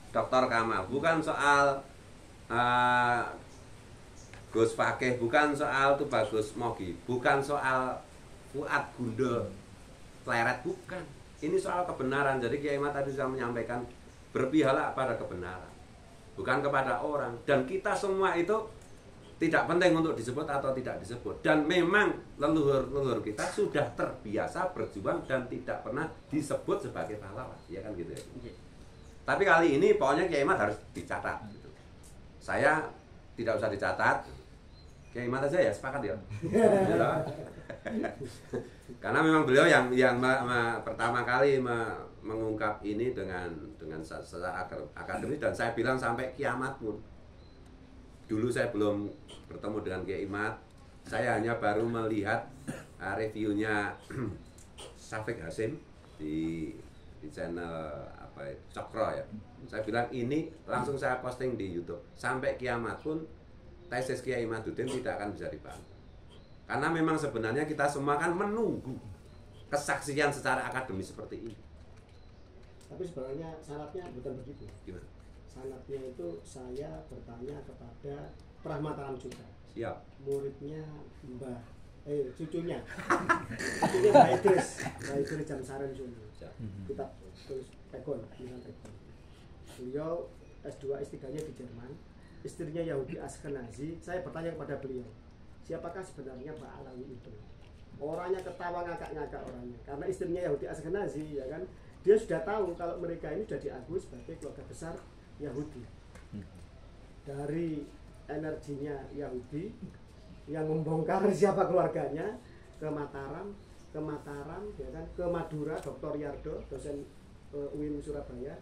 Dr. Kamal, bukan soal Gus Fakih, bukan soal Tubagus Mogi, bukan soal Fuad Gundul Pleret, bukan. Ini soal kebenaran. Jadi Kiai Imad tadi sudah menyampaikan, berpihalah pada kebenaran, bukan kepada orang. Dan kita semua itu tidak penting untuk disebut atau tidak disebut. Dan memang leluhur-leluhur kita sudah terbiasa berjuang dan tidak pernah disebut sebagai pahlawan, ya kan gitu ya. Tapi kali ini pokoknya Kiai Imad harus dicatat. Gitu. Saya tidak usah dicatat. Kiai Imad aja ya, sepakat ya. Karena memang beliau yang pertama kali mengungkap ini dengan secara akademis, dan saya bilang sampai kiamat pun. Dulu saya belum bertemu dengan Kiai Imad, saya hanya baru melihat reviewnya Syafiq Hasim di channel Cokro ya. Saya bilang ini langsung saya posting di YouTube. Sampai kiamat pun tesis Kiai Imaduddin tidak akan bisa dibantu. Karena memang sebenarnya kita semua kan menunggu kesaksian secara akademis seperti ini. Tapi sebenarnya syaratnya bukan begitu. Gimana? Syaratnya itu saya bertanya kepada Prah Mataram juga. Siap. Muridnya cucunya Mbak Idris Jamsaren Sunu. Kita tulis Pegon, tulisan Pegon. Beliau S2 S3-nya di Jerman, istrinya Yahudi Ashkenazi. Saya bertanya kepada beliau, siapakah sebenarnya Pak Alawi itu? Orangnya ketawa ngakak-ngakak orangnya, karena istrinya Yahudi Ashkenazi, ya kan? Dia sudah tahu kalau mereka ini sudah diakui sebagai keluarga besar Yahudi. Dari energinya Yahudi yang membongkar siapa keluarganya ke Mataram, ya kan, ke Madura, Dr. Yardo, dosen UIN Surabaya,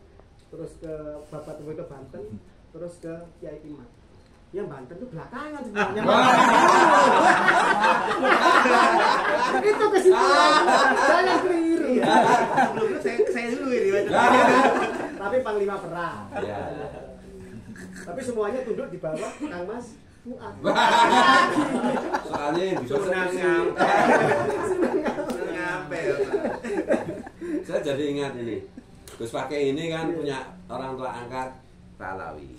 terus ke Bapak Temuito Banten, terus ke Kiai Imad. Yang Banten itu belakangan sebenarnya. Itu kesimpulan. Jangan keliru. Saya dulu ini. Tapi Panglima Perang. Ya. Tapi semuanya tunduk di bawah Kang Mas Fuad. Soalnya bisa Ngapel. Saya jadi ingat ini. Gus Fakih ini kan punya orang tua angkat Pak Alawi.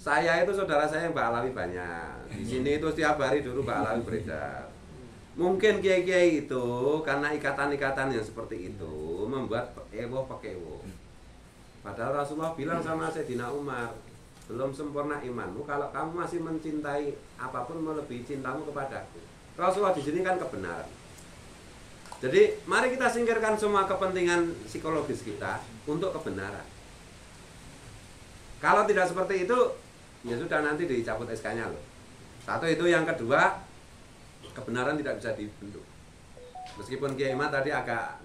Saya itu saudara saya yang Pak Alawi banyak. Di sini itu setiap hari dulu Pak Alawi beredar. Mungkin kiai-kiai itu karena ikatan-ikatan yang seperti itu membuat pekewo. Padahal Rasulullah bilang sama Sayyidina Umar, belum sempurna imanmu kalau kamu masih mencintai apapun melebihi cintamu kepadaku. Rasulullah di sini kan kebenaran. Jadi mari kita singkirkan semua kepentingan psikologis kita untuk kebenaran. Kalau tidak seperti itu, ya sudah nanti dicabut SK-nya loh. Satu itu, yang kedua, kebenaran tidak bisa dibentuk. Meskipun Kiai Imad tadi agak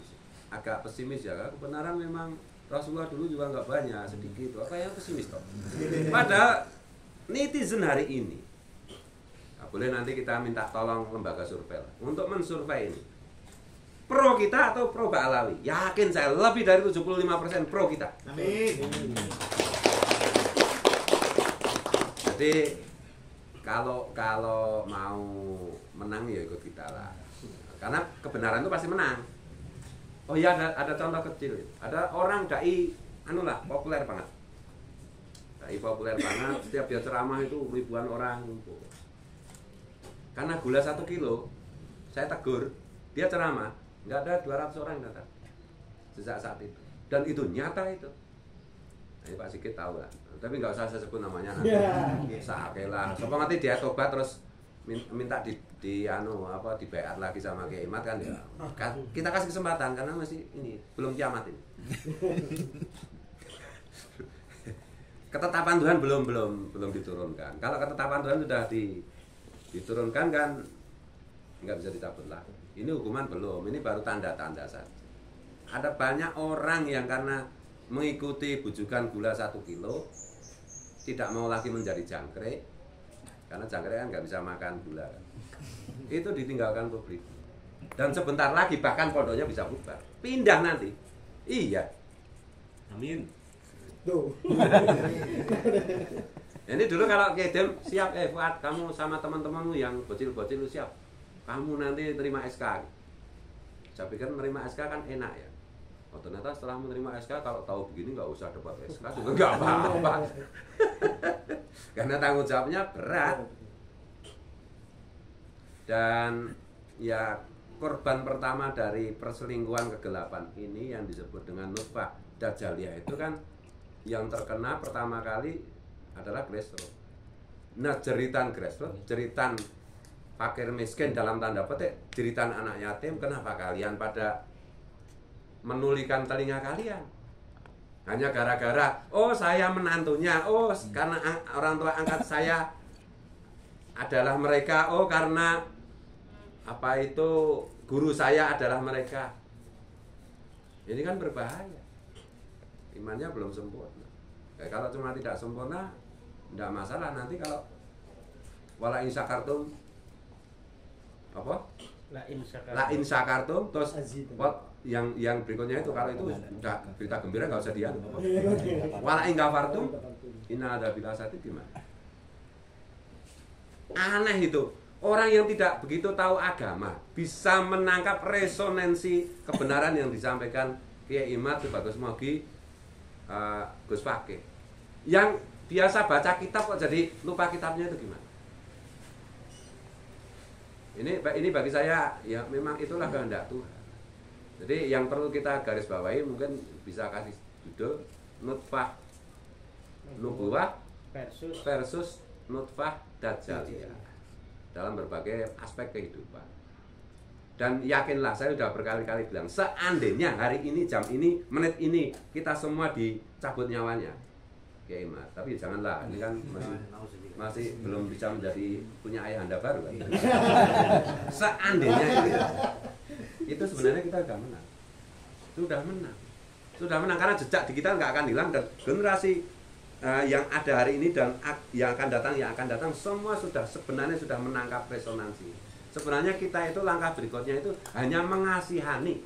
pesimis ya, kebenaran memang Rasulullah dulu juga nggak banyak, sedikit. Apa yang pesimis toh? Padahal netizen hari ini, boleh nanti kita minta tolong lembaga survei untuk mensurvei ini. Pro kita atau pro Pak Alawi? Yakin saya lebih dari 75% pro kita. Amin. Jadi kalau mau menang ya ikut kita lah. Karena kebenaran itu pasti menang. Oh iya, ada contoh kecil. Ada orang dai populer banget. Dai populer banget, setiap dia ceramah itu ribuan orang ngumpul. Karena gula 1 kilo, saya tegur, dia ceramah, nggak ada 200 orang datang sejak saat itu. Dan itu nyata itu. Nah, Pak Sigit tahu lah. Tapi nggak usah saya sebut namanya nanti. Sakelah. Sopo nanti dia tobat terus minta dibayar lagi sama Kiai Imad kan ya. Kita kasih kesempatan karena masih ini belum kiamat ini. Ketetapan Tuhan belum diturunkan. Kalau ketetapan Tuhan sudah diturunkan kan nggak bisa dicabut lagi. Ini hukuman belum, ini baru tanda-tanda saja. Ada banyak orang yang karena mengikuti bujukan gula 1 kilo tidak mau lagi menjadi jangkrik, karena jangkrik kan nggak bisa makan gula kan. Itu ditinggalkan publik. Dan sebentar lagi bahkan pondoknya bisa bubar, pindah nanti. Iya. Amin. Tuh. Ini dulu kalau Kedem siap, Fuad, kamu sama teman-temanmu yang bocil-bocil lu siap. Kamu nanti terima SK. Saya pikir menerima SK kan enak ya. Oh ternyata setelah menerima SK kalau tahu begini nggak usah dapat SK juga nggak apa-apa. Karena tanggung jawabnya berat. Dan ya korban pertama dari perselingkuhan kegelapan ini yang disebut dengan nutfah dajaliyah itu kan yang terkena pertama kali adalah grassroots. Nah jeritan grassroots, jeritan fakir miskin dalam tanda petik, jeritan anak yatim, kenapa kalian pada menulikan telinga kalian? Hanya gara-gara, oh saya menantunya, oh karena orang tua angkat saya adalah mereka, oh karena apa itu guru saya adalah mereka. Ini kan berbahaya. Imannya belum sempurna. Kalau cuma tidak sempurna, tidak masalah. Nanti kalau wala in syakartum apa? La in syakartum terus yang berikutnya itu kalau itu udah berita gembira nggak usah dianu. Wala in kafartum inna adzabil asati gimana? Aneh itu. Orang yang tidak begitu tahu agama bisa menangkap resonansi kebenaran yang disampaikan Kiai Imad, Bagus Mogi, Gus Fakih. Yang biasa baca kitab kok jadi lupa kitabnya itu gimana? Ini bagi saya ya memang itulah kehendak Tuhan. Jadi yang perlu kita garis bawahi mungkin bisa kasih judul nutfah nubuwah versus nutfah dajaliyah dalam berbagai aspek kehidupan. Dan yakinlah, saya sudah berkali-kali bilang, seandainya hari ini, jam ini, menit ini kita semua dicabut nyawanya, Kiai Imad. Tapi janganlah, ini kan masih belum bisa menjadi punya ayah anda baru kan. Seandainya itu sebenarnya kita sudah menang. Sudah menang karena jejak digital nggak akan hilang dan generasi yang ada hari ini dan yang akan datang semua sebenarnya sudah menangkap resonansi. Sebenarnya kita itu langkah berikutnya itu hanya mengasihani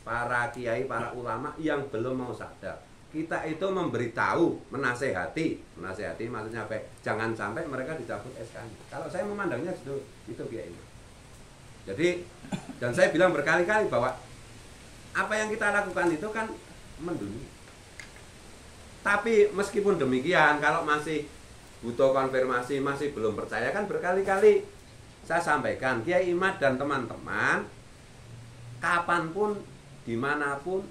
para kiai, para ulama yang belum mau sadar. Kita itu memberitahu, menasehati maksudnya apa? Jangan sampai mereka dicabut SK-nya. Kalau saya memandangnya itu kiai. Jadi dan saya bilang berkali-kali bahwa apa yang kita lakukan itu kan mendunia. Tapi meskipun demikian, kalau masih butuh konfirmasi, masih belum percaya, kan berkali-kali saya sampaikan, Kiai Imad dan teman-teman, kapanpun, dimanapun,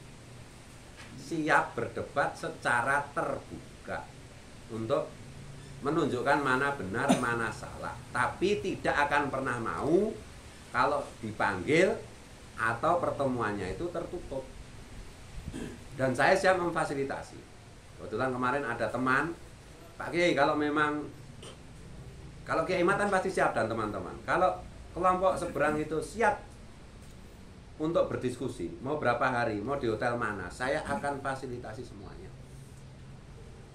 siap berdebat secara terbuka untuk menunjukkan mana benar, mana salah. Tapi tidak akan pernah mau kalau dipanggil atau pertemuannya itu tertutup. Dan saya siap memfasilitasi. Kebetulan kemarin ada teman, Pak Kiai, kalau Kiai Imad kan pasti siap dan teman-teman. Kalau kelompok seberang itu siap untuk berdiskusi, mau berapa hari, mau di hotel mana, saya akan fasilitasi semuanya.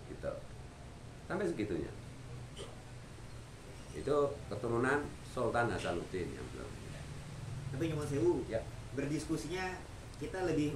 Gitu. Sampai segitunya. Itu keturunan Sultan Hasanuddin yang belum. Tapi Nyuwun Sewu, ya. berdiskusinya kita lebih